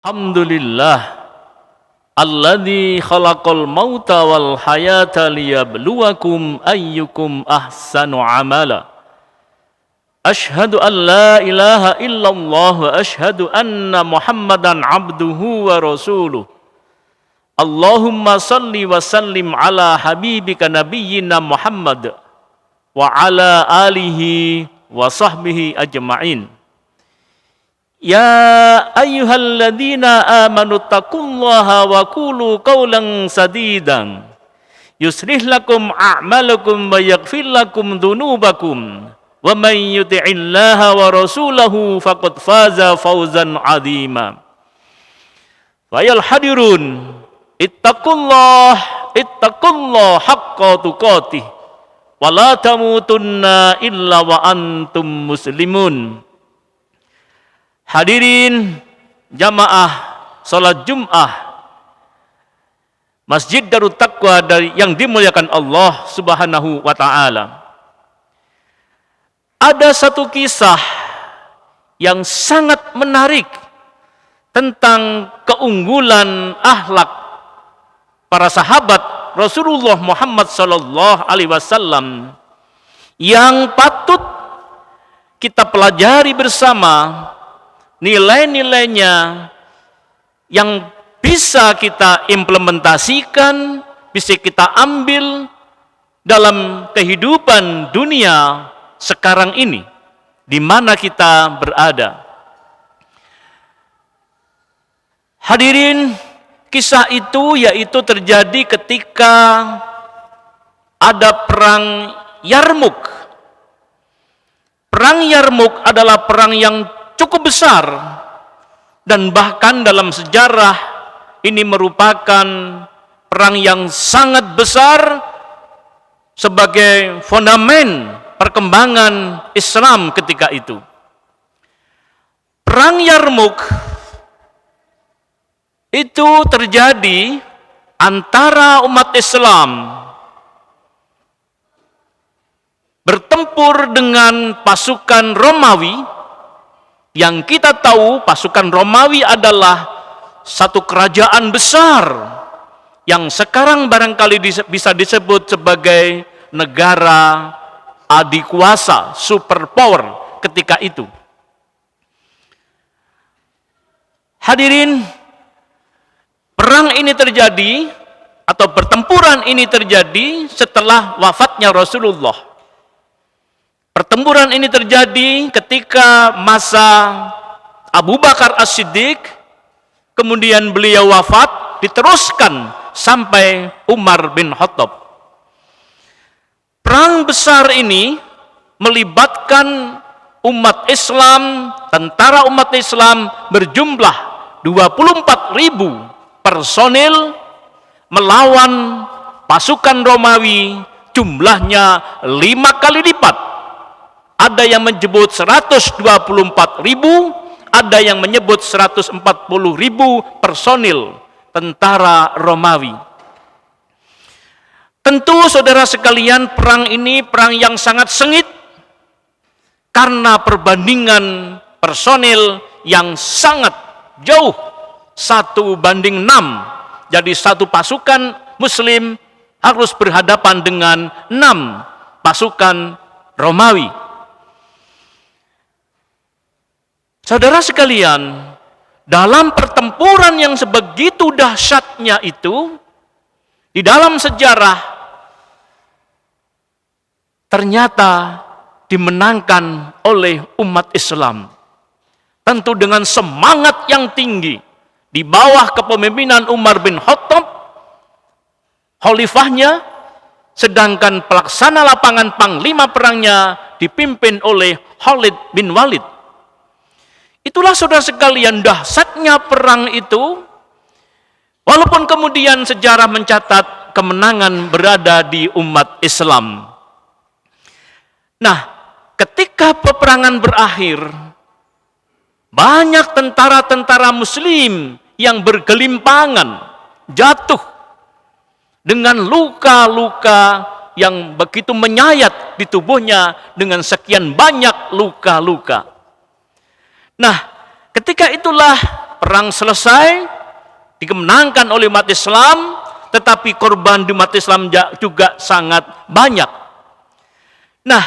Alhamdulillah alladzi khalaqal mauta wal hayata liyabluwakum ayyukum ahsanu amala. Ashhadu an la ilaha illallah wa ashhadu anna Muhammadan abduhu wa rasuluh. Allahumma salli wa sallim ala habibika nabiyyina Muhammad wa ala alihi wa sahbihi ajma'in. Ya ayyuhalladzina amanu taqullaha wa qulu qawlan sadidan yuslih lakum a'malakum wa yaghfir lakum dhunubakum wa may yuti'illaha wa rasulahu faqad faza fawzan 'azima. Wayal hadirun ittaqullah haqqa tuqatih wa la tamutunna illa wa antum muslimun. Hadirin jamaah salat Jum'ah Masjid Darut Taqwa yang dimuliakan Allah Subhanahu wa taala. Ada satu kisah yang sangat menarik tentang keunggulan akhlak para sahabat Rasulullah Muhammad sallallahu alaihi wasallam yang patut kita pelajari bersama. Nilai-nilainya yang bisa kita implementasikan, bisa kita ambil dalam kehidupan dunia sekarang ini, di mana kita berada. Hadirin, kisah itu yaitu terjadi ketika ada perang Yarmuk. Perang Yarmuk adalah perang yang cukup besar dan bahkan dalam sejarah ini merupakan perang yang sangat besar sebagai fondamen perkembangan Islam ketika itu. Perang Yarmuk itu terjadi antara umat Islam bertempur dengan pasukan Romawi. Yang kita tahu pasukan Romawi adalah satu kerajaan besar yang sekarang barangkali bisa disebut sebagai negara adikuasa, superpower ketika itu. Hadirin, perang ini terjadi atau pertempuran ini terjadi setelah wafatnya Rasulullah. Pertempuran ini terjadi ketika masa Abu Bakar As-Siddiq, kemudian beliau wafat, diteruskan sampai Umar bin Khattab. Perang besar ini melibatkan umat Islam, tentara umat Islam berjumlah 24.000 personil melawan pasukan Romawi jumlahnya 5 kali lipat. Ada yang menyebut 124.000, ada yang menyebut 140.000 personil tentara Romawi. Tentu saudara sekalian, perang ini perang yang sangat sengit karena perbandingan personil yang sangat jauh, 1:6. Jadi satu pasukan Muslim harus berhadapan dengan 6 pasukan Romawi. Saudara sekalian, dalam pertempuran yang sebegitu dahsyatnya itu, di dalam sejarah ternyata dimenangkan oleh umat Islam. Tentu dengan semangat yang tinggi di bawah kepemimpinan Umar bin Khattab, khalifahnya, sedangkan pelaksana lapangan panglima perangnya dipimpin oleh Khalid bin Walid. Itulah saudara sekalian dahsyatnya perang itu, walaupun kemudian sejarah mencatat kemenangan berada di umat Islam. Nah, ketika peperangan berakhir, banyak tentara-tentara Muslim yang bergelimpangan, jatuh dengan luka-luka yang begitu menyayat di tubuhnya dengan sekian banyak luka-luka. Nah, ketika itulah perang selesai, dikemenangkan oleh umat Islam, tetapi korban di umat Islam juga sangat banyak. Nah,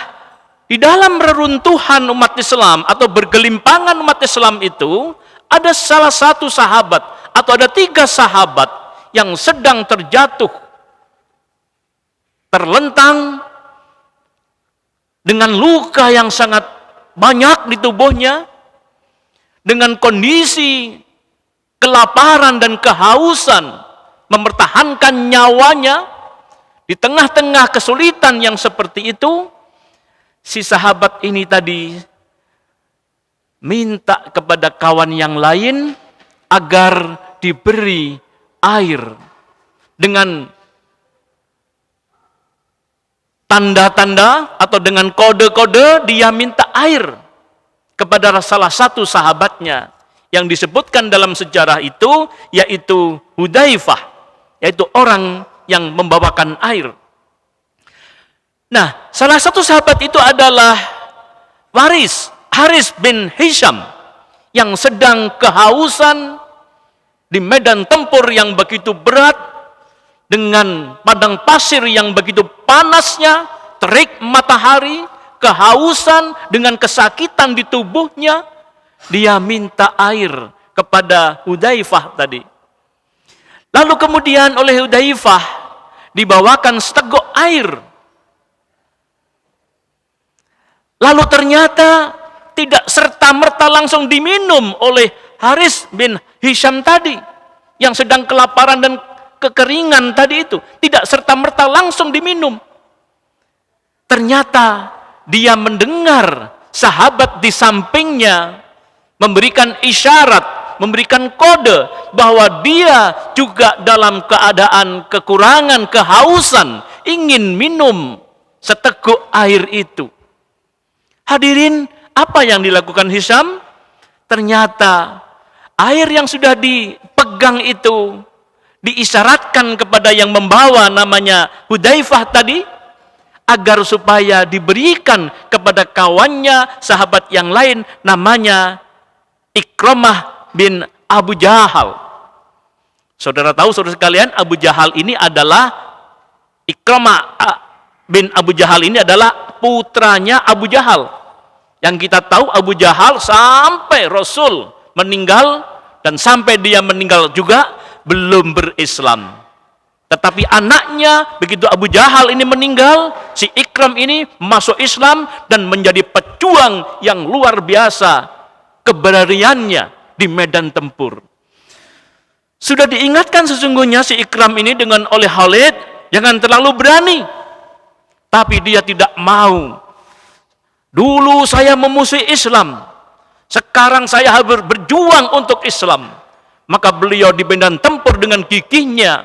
di dalam reruntuhan umat Islam atau bergelimpangan umat Islam itu, ada salah satu sahabat atau ada 3 sahabat yang sedang terjatuh, terlentang dengan luka yang sangat banyak di tubuhnya, dengan kondisi kelaparan dan kehausan, mempertahankan nyawanya di tengah-tengah kesulitan yang seperti itu. Si sahabat ini tadi minta kepada kawan yang lain agar diberi air. Dengan tanda-tanda atau dengan kode-kode dia minta air kepada salah satu sahabatnya yang disebutkan dalam sejarah itu, yaitu Hudzaifah, yaitu orang yang membawakan air. Nah, salah satu sahabat itu adalah Haris bin Hisham yang sedang kehausan di medan tempur yang begitu berat, dengan padang pasir yang begitu panasnya, terik matahari, kehausan dengan kesakitan di tubuhnya. Dia minta air kepada Hudzaifah tadi. Lalu kemudian oleh Hudzaifah dibawakan seteguk air. Lalu ternyata tidak serta-merta langsung diminum oleh Haris bin Hisham tadi, yang sedang kelaparan dan kekeringan tadi itu. Tidak serta-merta langsung diminum. Ternyata dia mendengar sahabat di sampingnya memberikan isyarat, memberikan kode bahwa dia juga dalam keadaan kekurangan, kehausan, ingin minum seteguk air itu. Hadirin, apa yang dilakukan Hisham? Ternyata air yang sudah dipegang itu diisyaratkan kepada yang membawa, namanya Hudzaifah tadi, agar supaya diberikan kepada kawannya, sahabat yang lain, namanya Ikramah bin Abu Jahal. Saudara tahu, saudara sekalian, Abu Jahal ini adalah Ikramah bin Abu Jahal ini adalah putranya Abu Jahal. Yang kita tahu, Abu Jahal sampai Rasul meninggal dan sampai dia meninggal juga belum berislam. Tetapi anaknya, begitu Abu Jahal ini meninggal, si Ikram ini masuk Islam dan menjadi pejuang yang luar biasa keberaniannya di medan tempur. Sudah diingatkan sesungguhnya si Ikram ini dengan oleh Khalid, jangan terlalu berani. Tapi dia tidak mau. Dulu saya memusuhi Islam, sekarang saya harus berjuang untuk Islam. Maka beliau di medan tempur dengan gigihnya,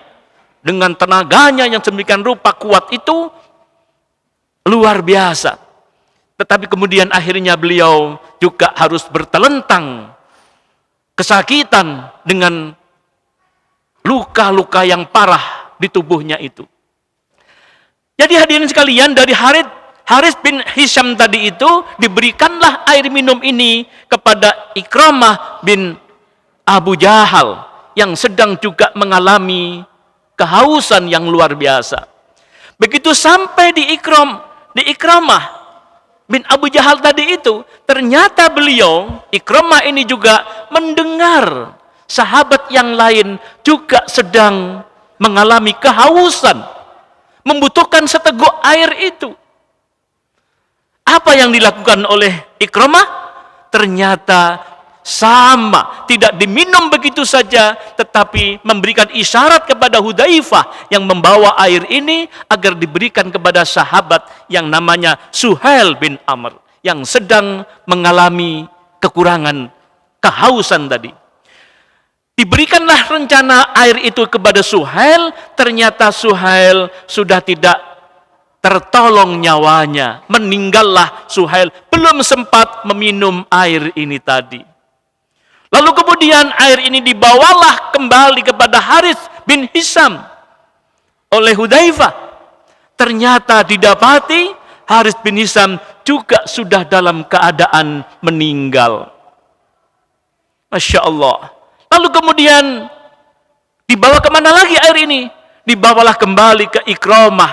dengan tenaganya yang sedemikian rupa kuat itu, luar biasa. Tetapi kemudian akhirnya beliau juga harus bertelentang, kesakitan dengan luka-luka yang parah di tubuhnya itu. Jadi hadirin sekalian, dari Haris bin Hisham tadi itu diberikanlah air minum ini kepada Ikramah bin Abu Jahal yang sedang juga mengalami kehausan yang luar biasa. Begitu sampai di Ikramah bin Abu Jahal tadi itu, ternyata beliau, Ikramah ini juga mendengar sahabat yang lain juga sedang mengalami kehausan, membutuhkan seteguk air itu. Apa yang dilakukan oleh Ikramah? Ternyata sama, tidak diminum begitu saja, tetapi memberikan isyarat kepada Hudzaifah yang membawa air ini agar diberikan kepada sahabat yang namanya Suhail bin Amr yang sedang mengalami kekurangan, kehausan tadi. Diberikanlah rencana air itu kepada Suhail, ternyata Suhail sudah tidak tertolong nyawanya, meninggallah Suhail, belum sempat meminum air ini tadi. Lalu kemudian air ini dibawalah kembali kepada Haris bin Hisham oleh Hudzaifah. Ternyata didapati Haris bin Hisham juga sudah dalam keadaan meninggal. Masya Allah. Lalu kemudian dibawa kemana lagi air ini? Dibawalah kembali ke Ikramah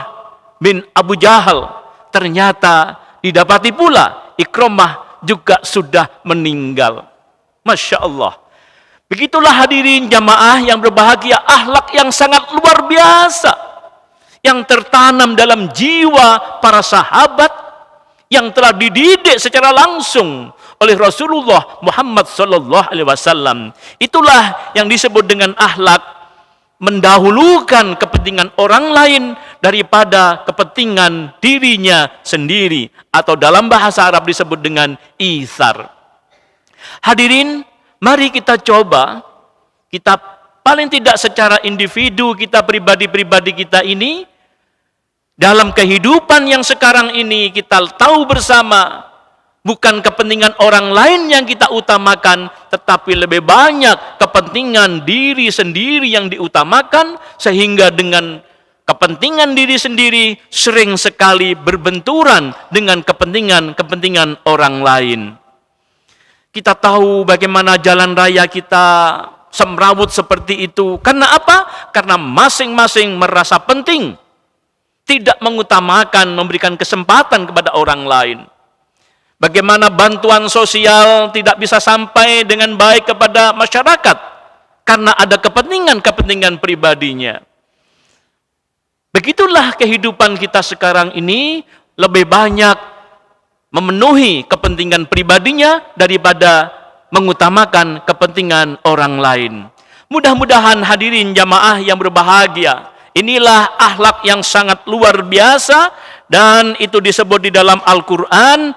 bin Abu Jahal. Ternyata didapati pula Ikramah juga sudah meninggal. Masya Allah. Begitulah hadirin jamaah yang berbahagia, akhlak yang sangat luar biasa yang tertanam dalam jiwa para sahabat yang telah dididik secara langsung oleh Rasulullah Muhammad sallallahu alaihi wasallam. Itulah yang disebut dengan akhlak mendahulukan kepentingan orang lain daripada kepentingan dirinya sendiri, atau dalam bahasa Arab disebut dengan itsar. Hadirin, mari kita coba, kita paling tidak secara individu kita, pribadi-pribadi kita ini, dalam kehidupan yang sekarang ini kita tahu bersama, bukan kepentingan orang lain yang kita utamakan, tetapi lebih banyak kepentingan diri sendiri yang diutamakan, sehingga dengan kepentingan diri sendiri sering sekali berbenturan dengan kepentingan orang lain. Kita tahu bagaimana jalan raya kita semrawut seperti itu. Karena apa? Karena masing-masing merasa penting, tidak mengutamakan memberikan kesempatan kepada orang lain. Bagaimana bantuan sosial tidak bisa sampai dengan baik kepada masyarakat karena ada kepentingan pribadinya. Begitulah kehidupan kita sekarang ini, lebih banyak memenuhi kepentingan pribadinya daripada mengutamakan kepentingan orang lain. Mudah-mudahan hadirin jamaah yang berbahagia, inilah akhlak yang sangat luar biasa, dan itu disebut di dalam Al-Quran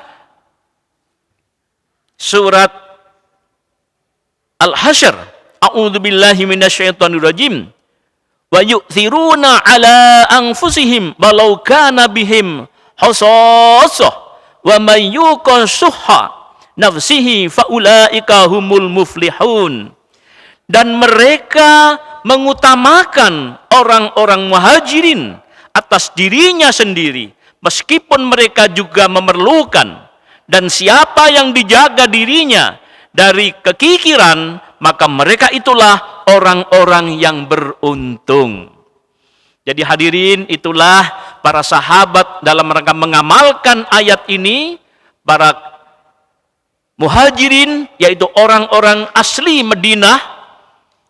surat Al-Hasyr, a'udzubillahi minasyaitonirrajim, wa yu'thiruna ala anfusihim walau kana bihim khasassah wa may yuqa syuhha nafsihi faulaika humul muflihun. Dan mereka mengutamakan orang-orang muhajirin atas dirinya sendiri meskipun mereka juga memerlukan, dan siapa yang dijaga dirinya dari kekikiran, maka mereka itulah orang-orang yang beruntung. Jadi hadirin, itulah para sahabat dalam rangka mengamalkan ayat ini. Para muhajirin, yaitu orang-orang asli Madinah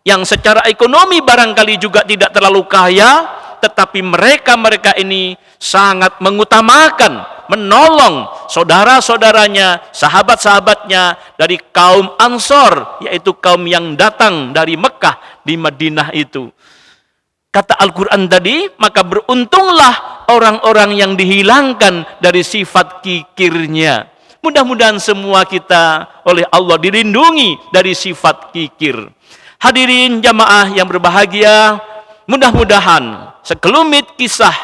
yang secara ekonomi barangkali juga tidak terlalu kaya, tetapi mereka ini sangat mengutamakan, menolong saudara-saudaranya, sahabat-sahabatnya dari kaum Ansor, yaitu kaum yang datang dari Mekah di Madinah itu. Kata Al-Quran tadi, maka beruntunglah orang-orang yang dihilangkan dari sifat kikirnya. Mudah-mudahan semua kita oleh Allah dilindungi dari sifat kikir. Hadirin jamaah yang berbahagia, mudah-mudahan sekelumit kisah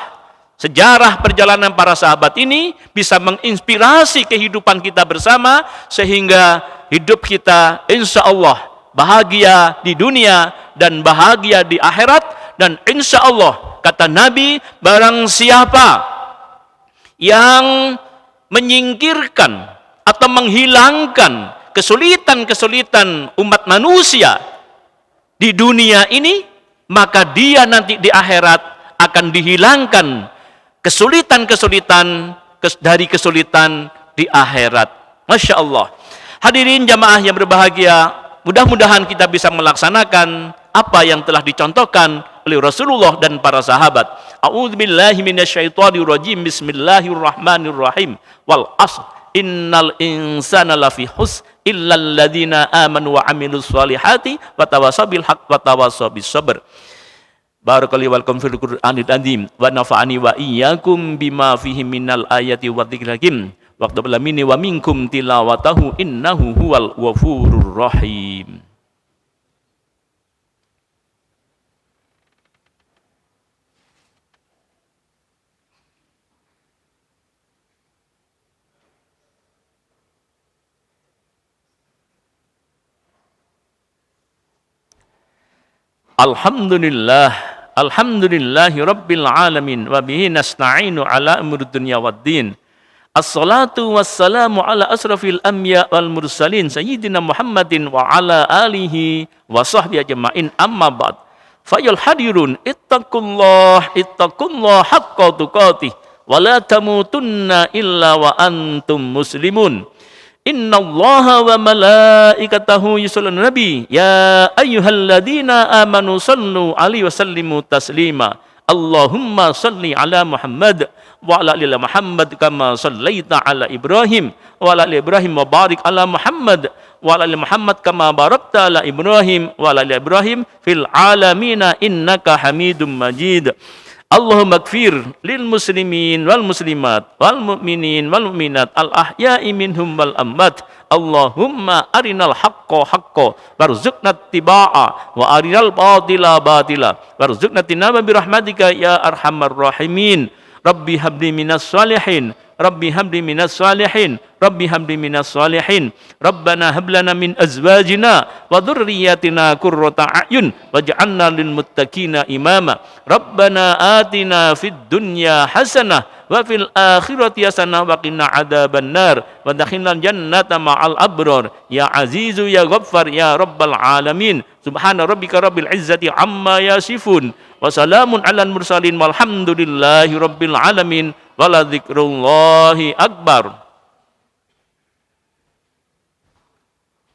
sejarah perjalanan para sahabat ini bisa menginspirasi kehidupan kita bersama, sehingga hidup kita insya Allah bahagia di dunia dan bahagia di akhirat. Dan insya Allah, kata Nabi, barang siapa yang menyingkirkan atau menghilangkan kesulitan-kesulitan umat manusia di dunia ini, maka dia nanti di akhirat akan dihilangkan kesulitan-kesulitan dari kesulitan di akhirat. Masya Allah. Hadirin jamaah yang berbahagia, mudah-mudahan kita bisa melaksanakan apa yang telah dicontohkan oleh Rasulullah dan para sahabat. A'udzubillahi minasyaitonirrajim. Bismillahirrahmanirrahim. Wal 'ashr innal insana lafi khusr illal ladzina amanu wa 'amilus solihati wa tawassaw bil haqq wa tawassaw bis sabr. Barakallahu walakum fil Qur'anil azim wa nafa'ani wa iyyakum bima fihi minal ayati wa dzikril hakim. Waqtu minni wa minkum tilawatahu innahu huwal ghafurur rahim. Alhamdulillahi rabbil alamin wa bihi nasta'inu ala umuri dunya waddin. Assalatu wassalamu ala asrafil anbiya wal mursalin sayyidina Muhammadin wa ala alihi wa sahbihi ajma'in, amma ba'd. Fayal hadirun ittaqullah haqqa tuqatih wa la tamutunna illa wa antum muslimun. Innallaha wa malaikatahu yusholluna nabi ya ayyuhalladzina amanu sallu alaihi wa sallimu taslima. Allahumma salli ala Muhammad wa ala ali Muhammad kama sallaita ala Ibrahim wa ala ali Ibrahim wa barik ala Muhammad wa ala ali Muhammad kama barakta ala Ibrahim wa ala ali Ibrahim fil alamina innaka Hamidum Majid. Allahumma ighfir lil muslimin wal muslimat wal mu'minin wal mu'minat al ahya'i minhum wal amwat. Allahumma arinal haqqa haqqa warzuqna ittiba'a wa arinal batila batila warzuqna tinaba birahmatika ya arhamar rahimin. Rabbi habli minas salihin, Rabbi habli minas salihin, Rabbi habli minas salihin. Rabbana hablana min azwajina wa dhurriyyatina qurrata a'yun waj'alna lil muttaqina imama. Rabbana atina fid dunya hasanah wa fil akhirati hasanah wa qina adzabannar wa adkhilnal jannata ma'al abrar ya azizu ya ghaffar ya rabbal alamin. Subhana rabbika rabbil izzati amma yasifun wa salamun alal mursalin walhamdulillahi rabbil alamin. Wala dzikrullahi akbar.